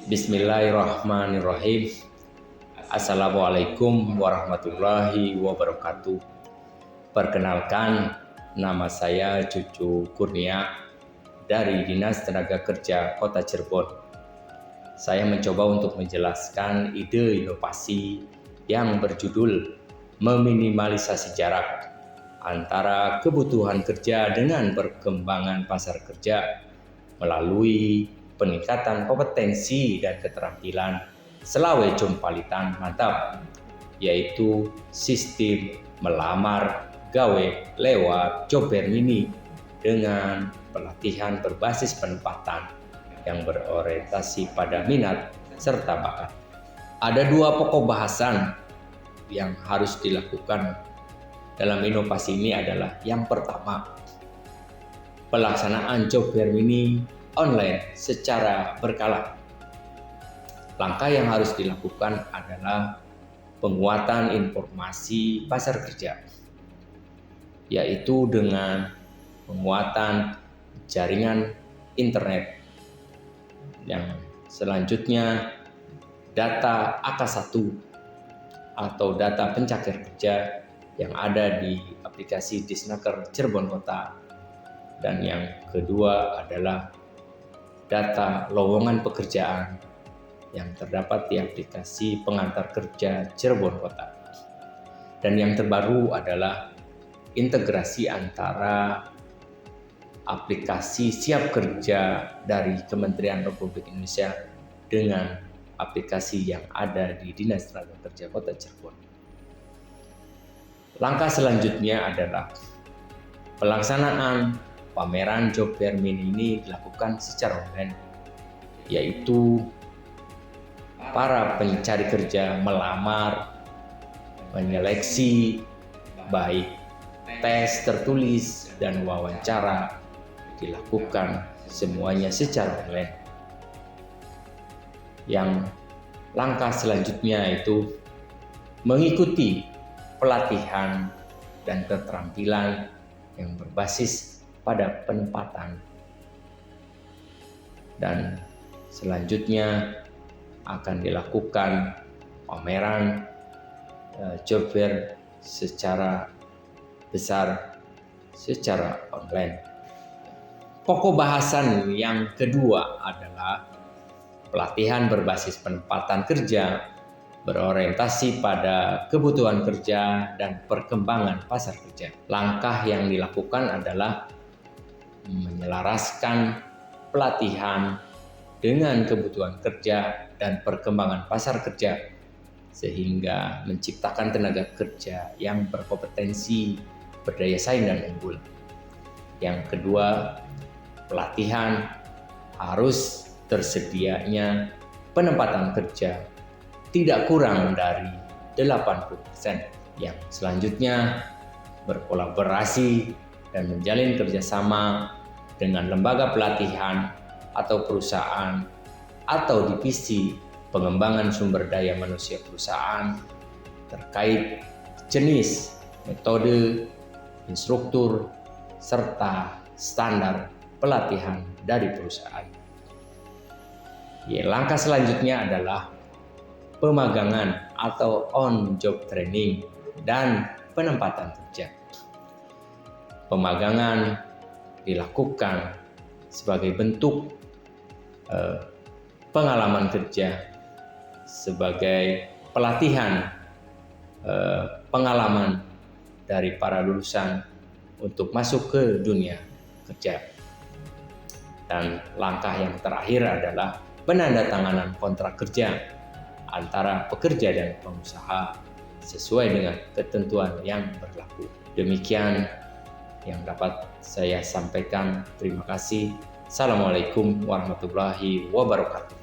Bismillahirrahmanirrahim. Assalamualaikum warahmatullahi wabarakatuh. Perkenalkan, nama saya Cucu Kurnia dari Dinas Tenaga Kerja Kota Cirebon. Saya mencoba untuk menjelaskan ide inovasi yang berjudul meminimalisasi jarak antara kebutuhan kerja dengan perkembangan pasar kerja melalui peningkatan kompetensi dan keterampilan selawe jompalitan mantap, yaitu sistem melamar gawe lewat job fair mini dengan pelatihan berbasis penempatan yang berorientasi pada minat serta bakat. Ada dua pokok bahasan yang harus dilakukan dalam inovasi ini adalah yang pertama, pelaksanaan job fair mini online secara berkala. Langkah yang harus dilakukan adalah penguatan informasi pasar kerja, yaitu dengan penguatan jaringan internet. Yang selanjutnya, data AK1 atau data pencakar kerja yang ada di aplikasi Disnaker Cirebon Kota. Dan yang kedua adalah data lowongan pekerjaan yang terdapat di aplikasi pengantar kerja Cirebon Kota. Dan yang terbaru adalah integrasi antara aplikasi Siap Kerja dari Kementerian Republik Indonesia dengan aplikasi yang ada di Dinas Tenaga Kerja Kota Cirebon. Langkah selanjutnya adalah pelaksanaan pameran job fair mini ini dilakukan secara online, yaitu para pencari kerja melamar, menyeleksi, baik tes tertulis dan wawancara dilakukan semuanya secara online. Yang langkah selanjutnya itu mengikuti pelatihan dan keterampilan yang berbasis pada penempatan. Dan selanjutnya akan dilakukan pameran job fair secara besar secara online. Pokok bahasan yang kedua adalah pelatihan berbasis penempatan kerja berorientasi pada kebutuhan kerja dan perkembangan pasar kerja. Langkah yang dilakukan adalah menyelaraskan pelatihan dengan kebutuhan kerja dan perkembangan pasar kerja sehingga menciptakan tenaga kerja yang berkompetensi, berdaya saing dan unggul. Yang kedua, pelatihan harus tersedianya penempatan kerja tidak kurang dari 80%. Yang selanjutnya, berkolaborasi dan menjalin kerjasama dengan lembaga pelatihan atau perusahaan atau divisi pengembangan sumber daya manusia perusahaan terkait jenis, metode, instruktur, serta standar pelatihan dari perusahaan. Langkah selanjutnya adalah pemagangan atau on-job training dan penempatan kerja. Pemagangan dilakukan sebagai bentuk pengalaman kerja, sebagai pelatihan pengalaman dari para lulusan untuk masuk ke dunia kerja. Dan langkah yang terakhir adalah penandatanganan kontrak kerja antara pekerja dan pengusaha sesuai dengan ketentuan yang berlaku. Demikian yang dapat saya sampaikan. Terima kasih. Assalamualaikum warahmatullahi wabarakatuh.